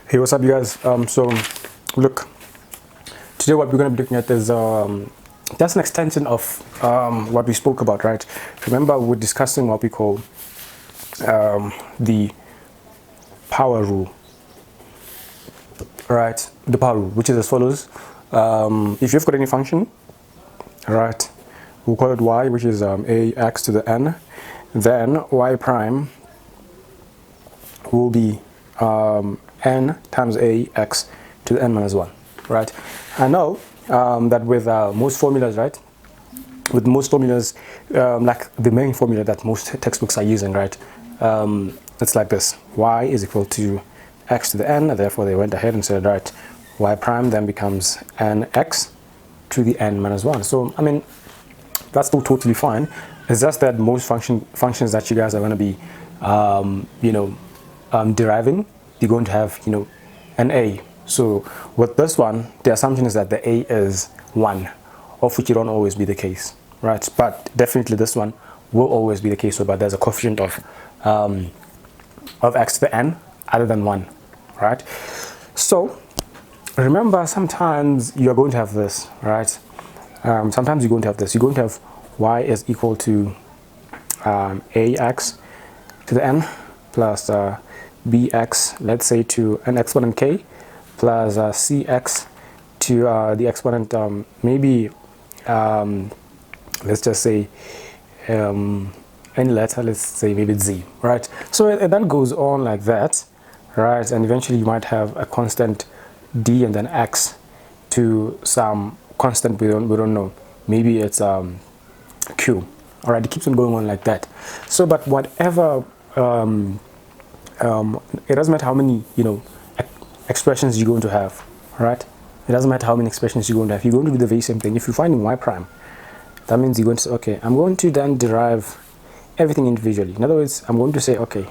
Hey, what's up, you guys? So look, today what we're going to be looking at is just an extension of what we spoke about, right? Remember, we're discussing what we call the power rule, right? The power rule, which is as follows. If you've got any function, right, we'll call it y, which is ax to the n, then y prime will be n times ax to the n minus 1, right? I know that with most formulas, right, with most formulas, like the main formula that most textbooks are using, right, it's like this: y is equal to x to the n, and therefore they went ahead and said, right, y prime then becomes nx to the n minus 1. So I mean, that's still totally fine. It's just that most functions that you guys are going to be deriving, you're going to have an a. So with this one, the assumption is that the a is 1, of which it won't always be the case, right? But definitely this one will always be the case. So but there's a coefficient of x to the n other than 1, right? So remember, sometimes you're going to have this, right? Sometimes you're going to have this. You're going to have y is equal to ax to the n plus bx, let's say, to an exponent k, plus cx to the exponent maybe let's just say any letter, let's say maybe z, right? So it then goes on like that, right? And eventually you might have a constant d and then x to some constant we don't know. Maybe it's q. All right, it keeps on going on like that. So but whatever it doesn't matter how many expressions you're going to have, right? It doesn't matter how many expressions you're going to have. You're going to do the very same thing. If you're finding y prime, that means you're going to say, okay, I'm going to then derive everything individually. In other words, I'm going to say, okay,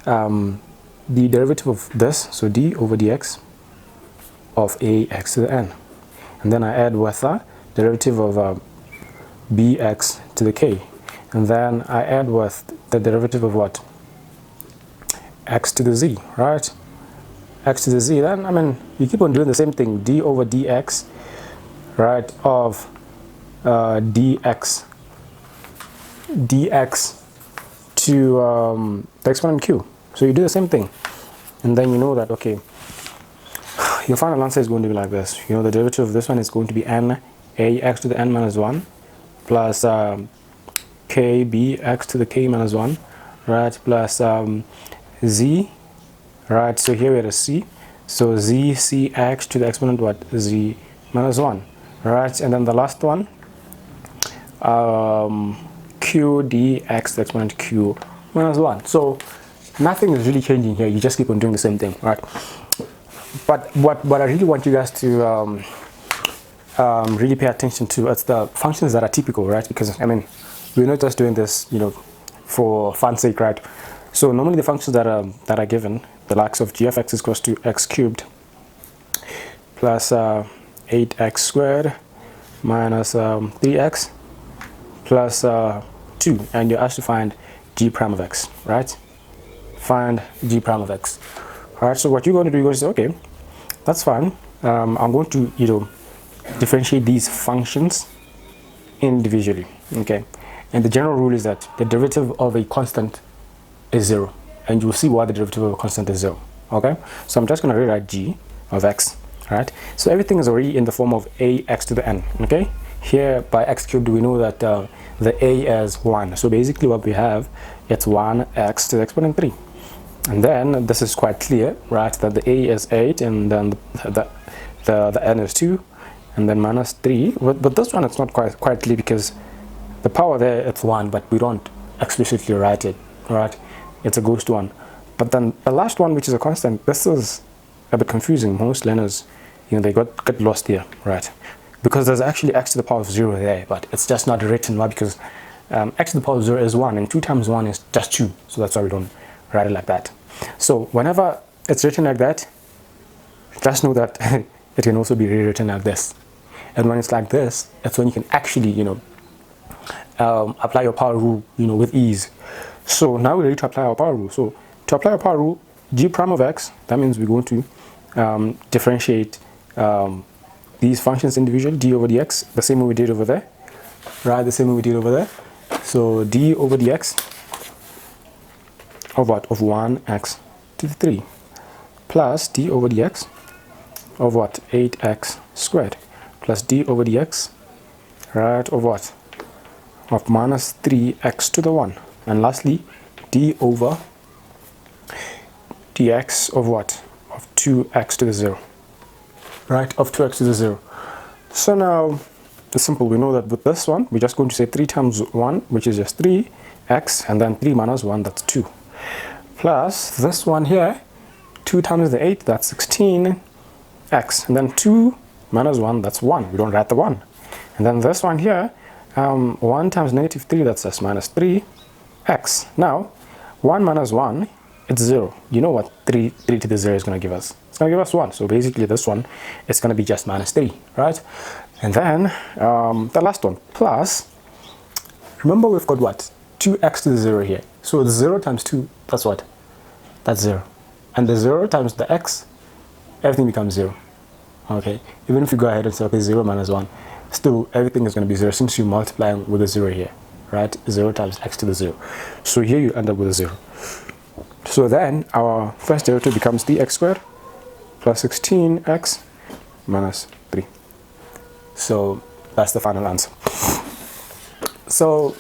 the derivative of this, so d over dx of ax to the n, and then I add with the derivative of bx to the k, and then I add with the derivative of what? X to the z, right? X to the z. Then I mean, you keep on doing the same thing: d over dx, right, of dx to the exponent q. So you do the same thing, and then you know that, okay, your final answer is going to be like this. The derivative of this one is going to be n ax to the n minus 1 plus k bx to the k minus 1, right, plus z, right? So here we have a c, so z cx to the exponent what? Z minus 1, right? And then the last one, q dx to the exponent q minus 1. So nothing is really changing here. You just keep on doing the same thing, right? But what I really want you guys to really pay attention to is the functions that are typical, right? Because I mean, we're not just doing this for fun's sake, right? So normally the functions that are given, the likes of g of x is equals to x cubed plus 8x squared minus 3x plus 2, and you're asked to find g prime of x, right? Find g prime of x. All right, so what you're going to do, you're going to say, okay, that's fine. I'm going to differentiate these functions individually, okay? And the general rule is that the derivative of a constant is 0, and you'll see why the derivative of a constant is 0, okay? So I'm just going to rewrite g of x, right? So everything is already in the form of ax to the n, okay? Here by x cubed, we know that the a is 1, so basically what we have, it's 1x to the exponent 3, and then this is quite clear, right, that the a is 8, and then the n is 2, and then minus 3, but this one it's not quite clear because the power there, it's 1, but we don't explicitly write it, right? It's a ghost one. But then the last one, which is a constant, this is a bit confusing. Most learners, they get lost here, right? Because there's actually x to the power of 0 there, but it's just not written. Why? Because x to the power of 0 is 1, and 2 times 1 is just 2. So that's why we don't write it like that. So whenever it's written like that, just know that it can also be rewritten like this. And when it's like this, that's when you can actually, apply your power rule, with ease. So now we're ready to apply our power rule. So to apply our power rule, g prime of x, that means we're going to differentiate these functions individually, d over dx, the same way we did over there, right? The same way we did over there. So d over dx of what? Of 1x to the 3 plus d over dx of what? 8x squared plus d over dx, right, of what? Of minus 3x to the 1. And lastly, d over dx of what? Of 2x to the 0, right? Of 2x to the 0. So now it's simple. We know that with this one, we're just going to say 3 times 1, which is just 3x, and then 3 minus 1, that's 2. Plus this one here, 2 times the 8, that's 16x, and then 2 minus 1, that's 1. We don't write the 1. And then this one here, 1 times negative 3, that's just minus 3x. Now 1 minus 1, it's 0. You know what 3 to the 0 is going to give us? It's going to give us 1. So basically this one is going to be just minus 3, right? And then the last one, plus, remember we've got what? 2x to the 0 here. So the 0 times 2, that's what? That's 0. And the 0 times the x, everything becomes 0. Okay, even if you go ahead and say, okay, 0 minus 1, still everything is going to be 0 since you're multiplying with a 0 here, right? 0 times x to the 0. So here you end up with a 0. So then our first derivative becomes dx squared plus 16x minus 3. So that's the final answer. So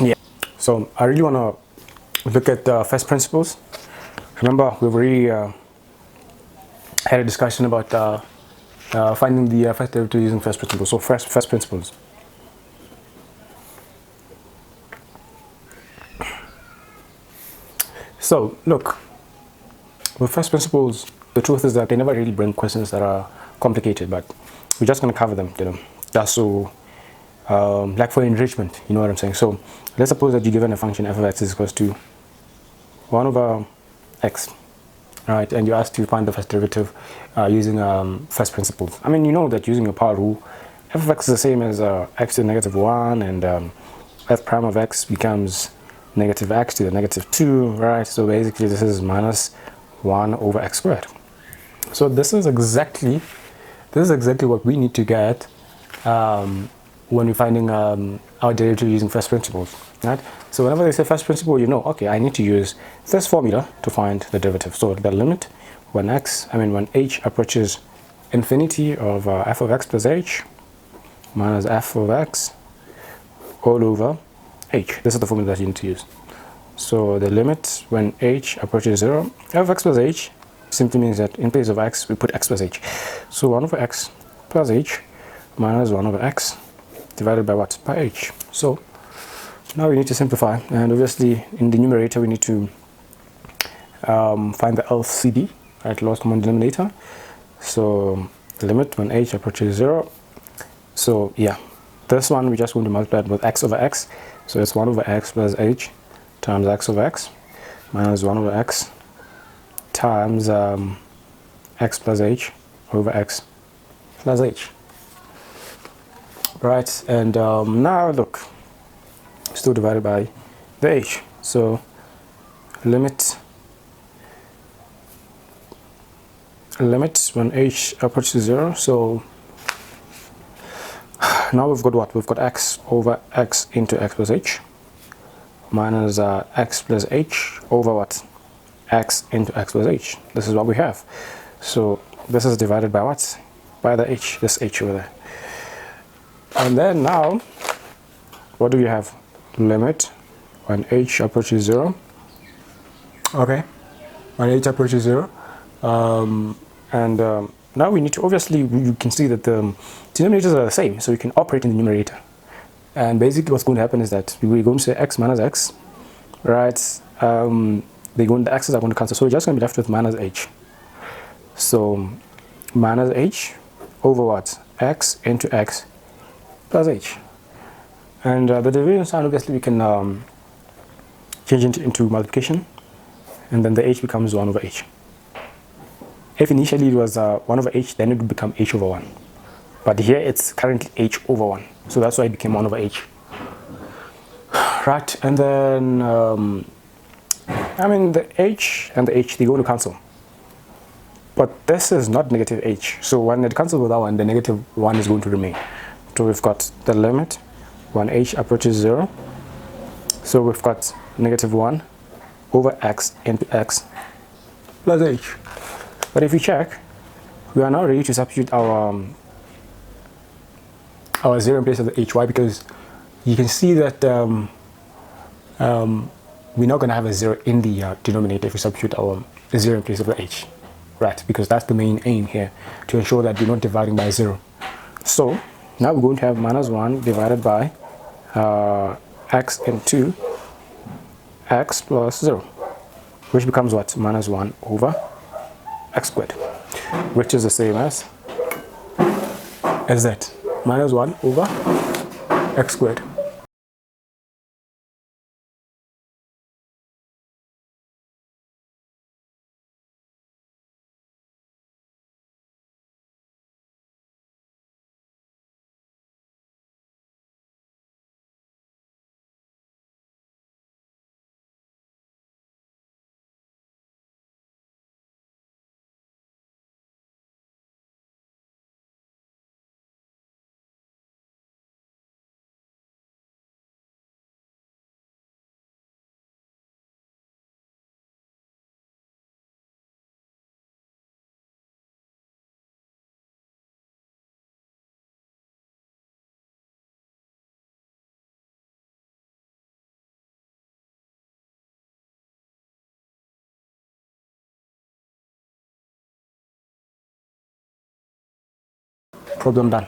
yeah, so I really want to look at first principles. Remember, we've already had a discussion about finding the first derivative using first principles. So first principles. So look, with first principles, the truth is that they never really bring questions that are complicated, but we're just going to cover them, you know. That's so like for enrichment, you know what I'm saying. So let's suppose that you're given a function f of x is equals to 1 over x, right? And you're asked to find the first derivative using first principles. I mean, you know that using a power rule, f of x is the same as x to the negative 1, and f prime of x becomes negative x to the negative 2, right? So basically this is minus 1 over x squared. So this is exactly what we need to get when we're finding our derivative using first principles, right? So whenever they say first principle, you know, okay, I need to use this formula to find the derivative. So the limit when h approaches infinity of f of x plus h minus f of x all over h. This is the formula that you need to use. So the limit when h approaches 0, f of x plus h simply means that in place of x, we put x plus h. So 1 over x plus h minus 1 over x divided by what? By h. So now we need to simplify, and obviously in the numerator we need to find the LCD, right, lowest common denominator. So the limit when h approaches 0. So yeah, this one we're just going to multiply it with x over x. So it's 1 over x plus h times x over x minus 1 over x times x plus h over x plus h. Right, and now look, still divided by the h. So limit when h approaches 0. So now we've got what? We've got x over x into x plus h minus x plus h over what? X into x plus h. This is what we have. So this is divided by what? By the h, this h over there. And then now, what do we have? Limit when h approaches 0. Okay, when h approaches 0. Now we need to, obviously, you can see that the denominators are the same, so you can operate in the numerator. And basically what's going to happen is that we're going to say x minus x, right? The x's are going to cancel, so we're just going to be left with minus h. So minus h over what? X into x plus h. And the division sign, obviously we can change it into multiplication, and then the h becomes 1 over h. If initially it was 1 over h, then it would become h over 1. But here it's currently h over 1. So that's why it became 1 over h. Right, and then, the h and the h, they're going to cancel. But this is not negative h. So when it cancels with that one, the negative 1 is going to remain. So we've got the limit when h approaches 0. So we've got negative 1 over x into x plus h. But if you check, we are now ready to substitute our 0 in place of the h. Why? Because you can see that we're not going to have a 0 in the denominator if we substitute our 0 in place of the h. Right, because that's the main aim here, to ensure that you're not dividing by 0. So now we're going to have minus 1 divided by x into x plus 0, which becomes what? Minus 1 over x squared, which is the same as that, minus 1 over x squared. Problem done.